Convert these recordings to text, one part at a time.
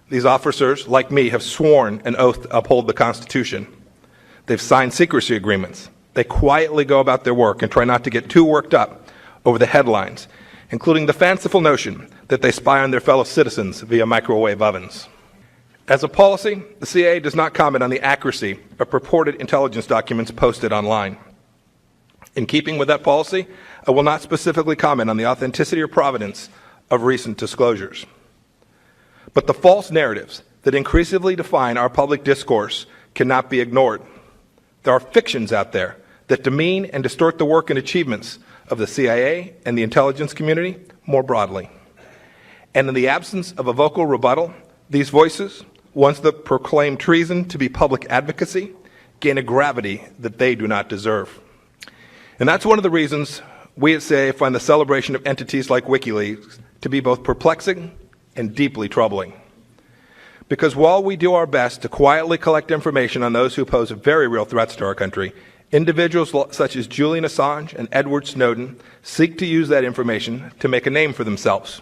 These officers, like me, have sworn an oath to uphold the Constitution. They've signed secrecy agreements. They quietly go about their work and try not to get too worked up over the headlines, including the fanciful notion that they spy on their fellow citizens via microwave ovens. As a policy, the CIA does not comment on the accuracy of purported intelligence documents posted online. In keeping with that policy, I will not specifically comment on the authenticity or provenance of recent disclosures. But the false narratives that increasingly define our public discourse cannot be ignored. There are fictions out there that demean and distort the work and achievements of the CIA and the intelligence community more broadly. And in the absence of a vocal rebuttal, these voices, ones that proclaim treason to be public advocacy, gain a gravity that they do not deserve. And that's one of the reasons we at CIA find the celebration of entities like WikiLeaks to be both perplexing and deeply troubling. Because while we do our best to quietly collect information on those who pose very real threats to our country, individuals such as Julian Assange and Edward Snowden seek to use that information to make a name for themselves.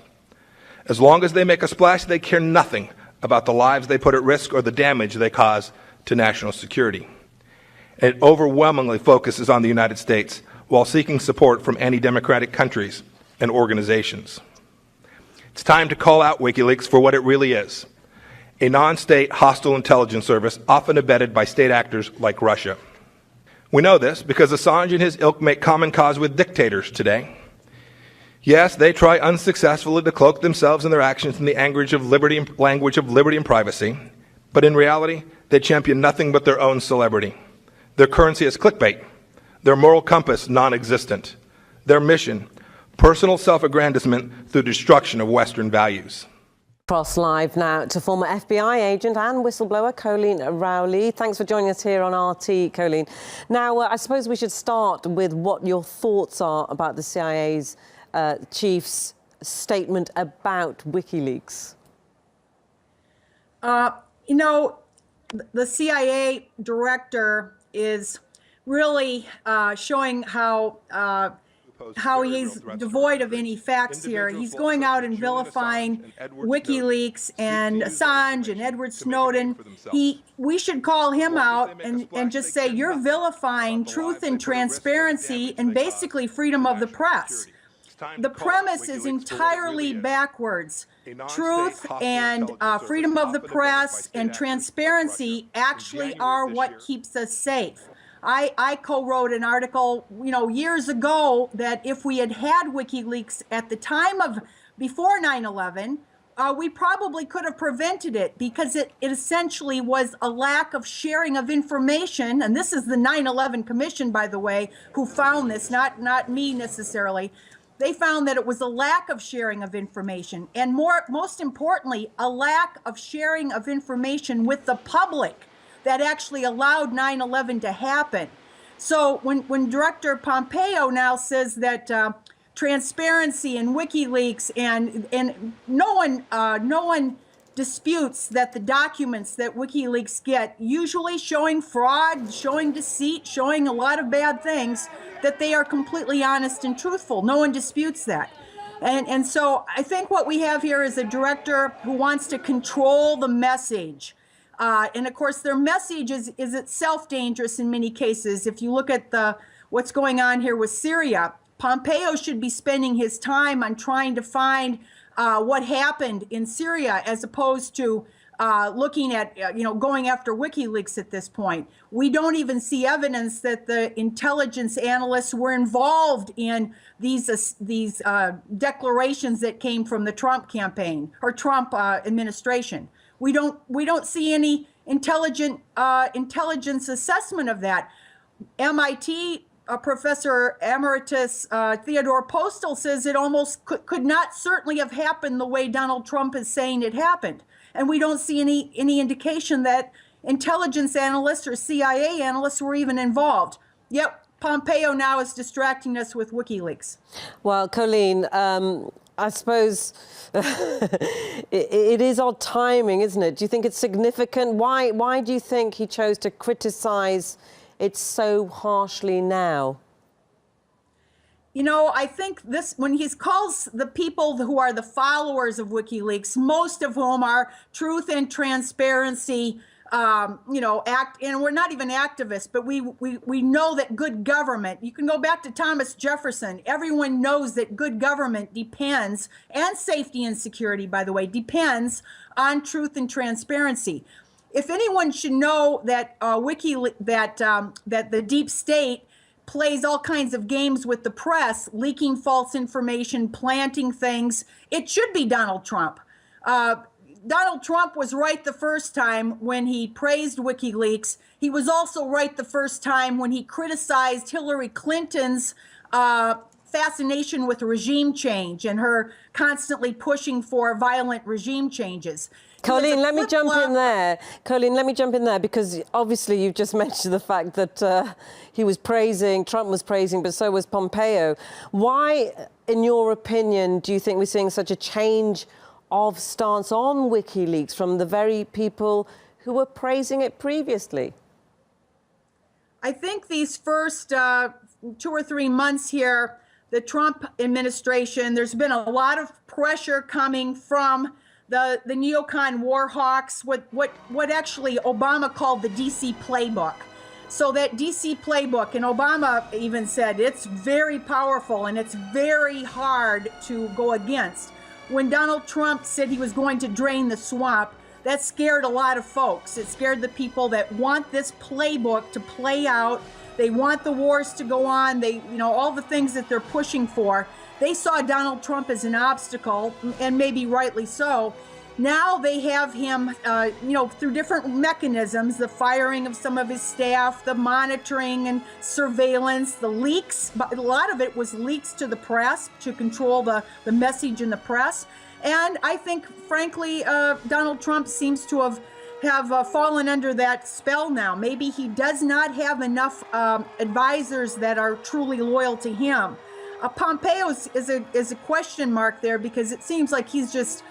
As long as they make a splash, they care nothing about the lives they put at risk or the damage they cause to national security. It overwhelmingly focuses on the United States while seeking support from anti-democratic countries and organizations. It's time to call out WikiLeaks for what it really is: a non-state hostile intelligence service often abetted by state actors like Russia. We know this because Assange and his ilk make common cause with dictators today. Yes, they try unsuccessfully to cloak themselves and their actions in the language of liberty and privacy, but in reality, they champion nothing but their own celebrity. Their currency is clickbait, their moral compass non-existent, their mission, personal self-aggrandizement through destruction of Western values. Cross live now to former FBI agent and whistleblower Colleen Rowley. Thanks for joining us here on RT, Colleen. Now, I suppose we should start with what your thoughts are about the CIA's chief's statement about WikiLeaks. You know, the CIA director is really showing how he's devoid of any facts here. He's going out and vilifying WikiLeaks and Assange and Edward Snowden. We should call him out and just say, you're vilifying truth and transparency and basically freedom of the press. The premise is entirely backwards. Truth and freedom of the press and transparency actually are what keeps us safe. I co-wrote an article, years ago that if we had had WikiLeaks at the time of before 9/11, we probably could have prevented it, because it essentially was a lack of sharing of information. And this is the 9/11 Commission, by the way, who found this, not me necessarily. They found that it was a lack of sharing of information, and most importantly, a lack of sharing of information with the public that actually allowed 9/11 to happen. So when Director Pompeo now says that transparency and WikiLeaks and no one disputes that the documents that WikiLeaks get, usually showing fraud, showing deceit, showing a lot of bad things, that they are completely honest and truthful. No one disputes that. And so I think what we have here is a director who wants to control the message. And of course, their message is itself dangerous in many cases. If you look at what's going on here with Syria, Pompeo should be spending his time on trying to find what happened in Syria, as opposed to looking at, going after WikiLeaks at this point. We don't even see evidence that the intelligence analysts were involved in these declarations that came from the Trump campaign or Trump administration. We don't see any intelligence assessment of that. MIT Professor Emeritus Theodore Postel says it almost could not certainly have happened the way Donald Trump is saying it happened. And we don't see any indication that intelligence analysts or CIA analysts were even involved. Yet Pompeo now is distracting us with WikiLeaks. Well, Colleen, I suppose it is odd timing, isn't it? Do you think it's significant? Why do you think he chose to criticize it so harshly now? You know, I think this, when he calls the people who are the followers of WikiLeaks, most of whom are truth and transparency, you know, and we're not even activists, but we know that good government, you can go back to Thomas Jefferson. Everyone knows that good government depends, and safety and security, by the way, depends on truth and transparency. If anyone should know that that the deep state plays all kinds of games with the press, leaking false information, planting things, it should be Donald Trump. Donald Trump was right the first time when he praised WikiLeaks. He was also right the first time when he criticized Hillary Clinton's fascination with regime change and her constantly pushing for violent regime changes. Colleen, let me jump in there. Colleen, let me jump in there, because obviously you've just mentioned the fact that he was praising, Trump was praising, but so was Pompeo. Why, in your opinion, do you think we're seeing such a change of stance on WikiLeaks from the very people who were praising it previously? I think these first 2 or 3 months here, the Trump administration, there's been a lot of pressure coming from the neocon war hawks, what actually Obama called the DC playbook. So that DC playbook, and Obama even said it's very powerful and it's very hard to go against. When Donald Trump said he was going to drain the swamp, that scared a lot of folks. It scared the people that want this playbook to play out. They want the wars to go on. They, you know, all the things that they're pushing for. They saw Donald Trump as an obstacle, and maybe rightly so. Now they have him, you know, through different mechanisms, the firing of some of his staff, the monitoring and surveillance, the leaks. But a lot of it was leaks to the press to control the message in the press. And I think, frankly, Donald Trump seems to have fallen under that spell now. Maybe he does not have enough advisors that are truly loyal to him. Pompeo is a question mark there, because it seems like he's just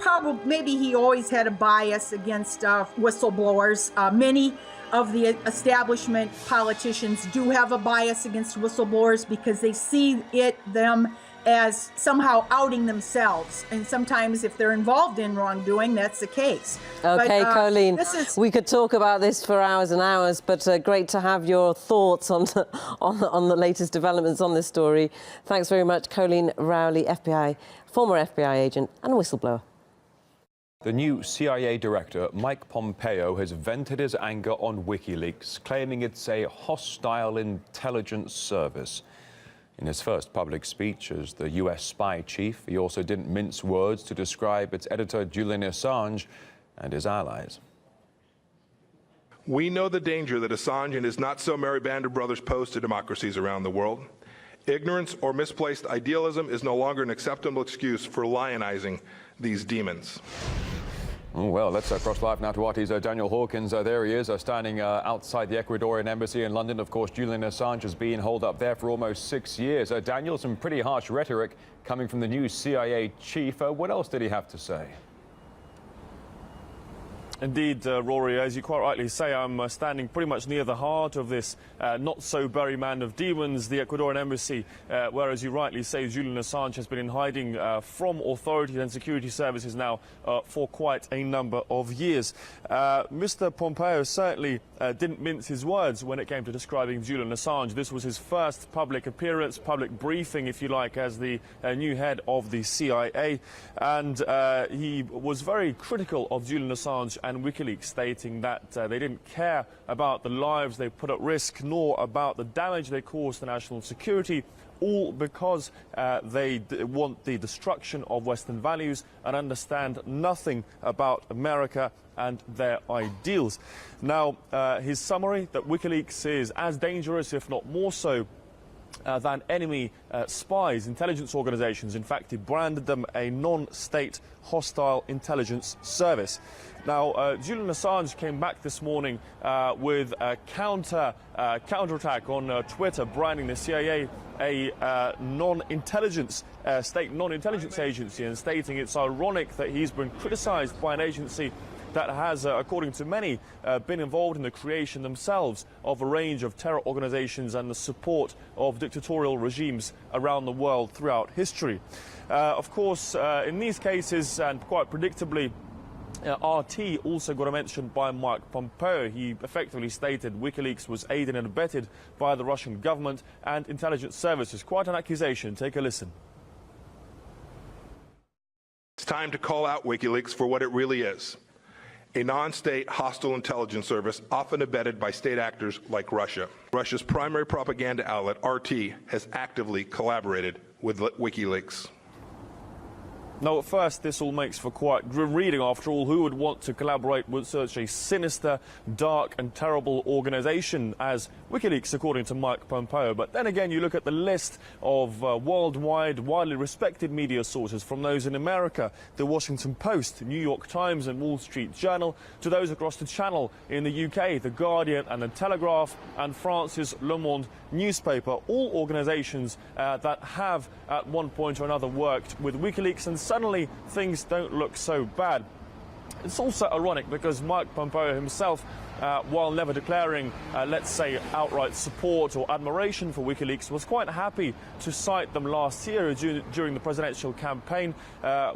probably, maybe he always had a bias against whistleblowers. Many of the establishment politicians do have a bias against whistleblowers because they see them as somehow outing themselves. And sometimes if they're involved in wrongdoing, that's the case. Okay, but, Colleen, we could talk about this for hours and hours, but great to have your thoughts on the latest developments on this story. Thanks very much, Colleen Rowley, former FBI agent and whistleblower. The new CIA director, Mike Pompeo, has vented his anger on WikiLeaks, claiming it's a hostile intelligence service. In his first public speech as the US spy chief, he also didn't mince words to describe its editor, Julian Assange, and his allies. We know the danger that Assange and his not-so-merry band of brothers pose to democracies around the world. Ignorance or misplaced idealism is no longer an acceptable excuse for lionizing these demons. Oh, well, let's cross live now to RT's Daniel Hawkins. There he is, standing outside the Ecuadorian embassy in London. Of course, Julian Assange has been holed up there for almost 6 years. Daniel, some pretty harsh rhetoric coming from the new CIA chief. What else did he have to say? Indeed, Rory, as you quite rightly say, I'm standing pretty much near the heart of this not-so-berry man of demons, the Ecuadorian embassy, where, as you rightly say, Julian Assange has been in hiding from authorities and security services now for quite a number of years. Mr. Pompeo certainly didn't mince his words when it came to describing Julian Assange. This was his first public appearance, public briefing, if you like, as the new head of the CIA, and he was very critical of Julian Assange and WikiLeaks, stating that they didn't care about the lives they put at risk, nor about the damage they caused to national security, all because they want the destruction of Western values and understand nothing about America and their ideals. Now, his summary that WikiLeaks is as dangerous, if not more so, than enemy spies, intelligence organizations. In fact, he branded them a non-state hostile intelligence service. Now, Julian Assange came back this morning with a counterattack on Twitter, branding the CIA a state non-intelligence agency, and stating it's ironic that he's been criticized by an agency that has, according to many, been involved in the creation themselves of a range of terror organizations and the support of dictatorial regimes around the world throughout history. Of course, in these cases, and quite predictably, RT also got a mention by Mike Pompeo. He effectively stated WikiLeaks was aided and abetted by the Russian government and intelligence services. Quite an accusation. Take a listen. It's time to call out WikiLeaks for what it really is: a non-state hostile intelligence service often abetted by state actors like Russia. Russia's primary propaganda outlet, RT, has actively collaborated with WikiLeaks. Now, at first, this all makes for quite grim reading. After all, who would want to collaborate with such a sinister, dark and terrible organization as WikiLeaks, according to Mike Pompeo? But then again, you look at the list of worldwide, widely respected media sources, from those in America, the Washington Post, New York Times and Wall Street Journal, to those across the Channel in the UK, The Guardian and The Telegraph, and France's Le Monde newspaper, all organizations that have at one point or another worked with WikiLeaks, and suddenly things don't look so bad. It's also ironic because Mike Pompeo himself, while never declaring, let's say, outright support or admiration for WikiLeaks, was quite happy to cite them last year during the presidential campaign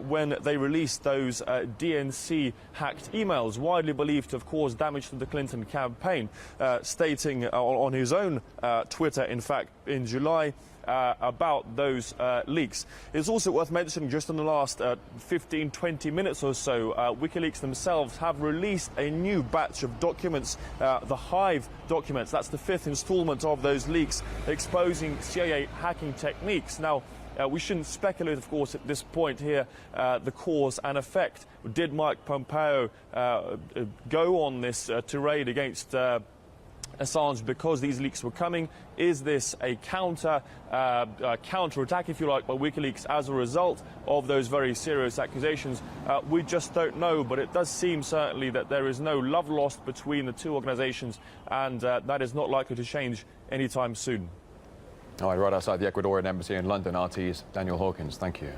when they released those DNC-hacked emails, widely believed to have caused damage to the Clinton campaign, stating on his own Twitter, in fact, in July, about those leaks. It's also worth mentioning, just in the last 15-20 minutes or so, WikiLeaks themselves have released a new batch of documents, the Hive documents. That's the 5th installment of those leaks, exposing CIA hacking techniques. Now, we shouldn't speculate, of course, at this point here, the cause and effect. Did Mike Pompeo go on this tirade against Assange because these leaks were coming? Is this a counter-attack, if you like, by WikiLeaks as a result of those very serious accusations? We just don't know, but it does seem certainly that there is no love lost between the two organizations, and that is not likely to change anytime soon. All right, right outside the Ecuadorian embassy in London, RT's Daniel Hawkins. Thank you.